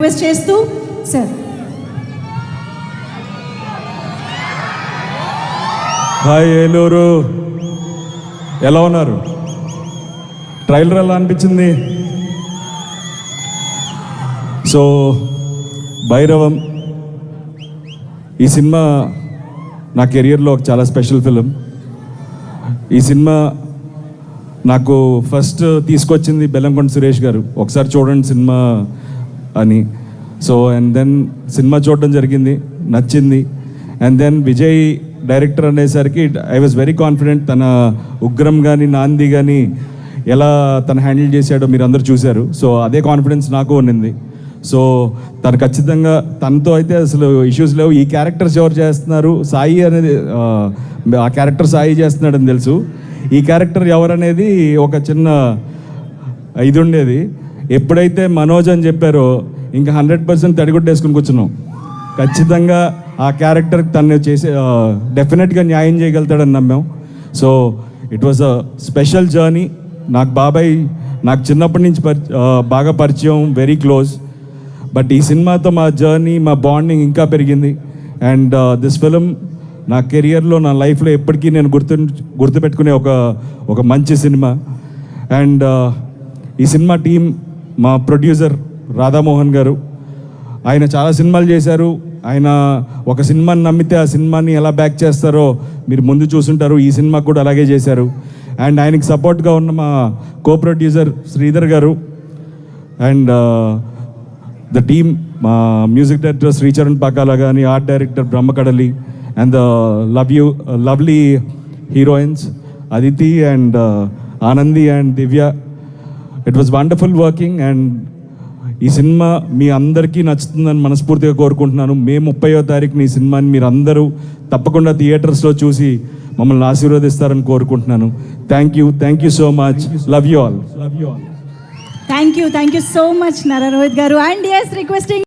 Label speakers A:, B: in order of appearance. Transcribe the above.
A: Request చేస్తూ sir.
B: Hi Eluru, ఎలా ఉన్నారు? ట్రైలర్ ఎలా అనిపించింది? సో భైరవం ఈ సినిమా నా కెరియర్లో ఒక చాలా స్పెషల్ ఫిలిం. ఈ సినిమా నాకు ఫస్ట్ తీసుకొచ్చింది బెల్లంకొండ సురేష్ గారు, ఒకసారి చూడండి సినిమా అని. సో అండ్ దెన్ సినిమా చూడడం జరిగింది, నచ్చింది. అండ్ దెన్ విజయ్ డైరెక్టర్ అనేసరికి ఐ వాజ్ వెరీ కాన్ఫిడెంట్. తన ఉగ్రం కానీ నాంది కానీ ఎలా తను హ్యాండిల్ చేశాడో మీరు అందరూ చూశారు. సో అదే కాన్ఫిడెన్స్ నాకు ఉన్నింది. సో తను ఖచ్చితంగా తనతో అయితే అసలు ఇష్యూస్ లేవు. ఈ క్యారెక్టర్స్ ఎవరు చేస్తున్నారు, సాయి అనేది ఆ క్యారెక్టర్ సాయి చేస్తున్నాడని తెలుసు. ఈ క్యారెక్టర్ ఎవరనేది ఒక చిన్న ఇది ఉండేది. ఎప్పుడైతే మనోజ్ అని చెప్పారో ఇంకా 100% తడిగుడ్డేసుకుని కూర్చున్నాం. ఖచ్చితంగా ఆ క్యారెక్టర్ తను చేసే డెఫినెట్గా న్యాయం చేయగలుగుతాడని నమ్మాం. So it was a special journey. నాకు బాబాయ్ నాకు చిన్నప్పటి నుంచి బాగా పరిచయం, వెరీ క్లోజ్. బట్ ఈ సినిమాతో మా జర్నీ, మా బాండింగ్ ఇంకా పెరిగింది. అండ్ దిస్ ఫిలిం నా కెరియర్లో, నా లైఫ్లో ఎప్పటికీ నేను గుర్తుపెట్టుకునే ఒక మంచి సినిమా. అండ్ ఈ సినిమా టీం, మా ప్రొడ్యూసర్ రాధామోహన్ గారు, ఆయన చాలా సినిమాలు చేశారు. ఆయన ఒక సినిమాని నమ్మితే ఆ సినిమాని ఎలా బ్యాక్ చేస్తారో మీరు ముందు చూసుంటారు. ఈ సినిమా కూడా అలాగే చేశారు. అండ్ ఆయనకి సపోర్ట్గా ఉన్న మా కో ప్రొడ్యూసర్ శ్రీధర్ గారు అండ్ ద టీమ్, మా మ్యూజిక్ డైరెక్టర్ శ్రీచరణ్ పాకాల కానీ, art director Brahmakadali, and the lovely heroines Aditi and Anandi and Divya. It was wonderful working. And ఈ సినిమా మీ అందరికీ నచ్చుతుందని మనస్ఫూర్తిగా కోరుకుంటున్నాను. మే 30వ తారీఖున ఈ సినిమాని మీరు అందరూ తప్పకుండా థియేటర్స్లో చూసి మమ్మల్ని ఆశీర్వదిస్తారని కోరుకుంటున్నాను. Thank you so much. Love you all.
A: Thank you so much Nara Rohit గారు. And yes requesting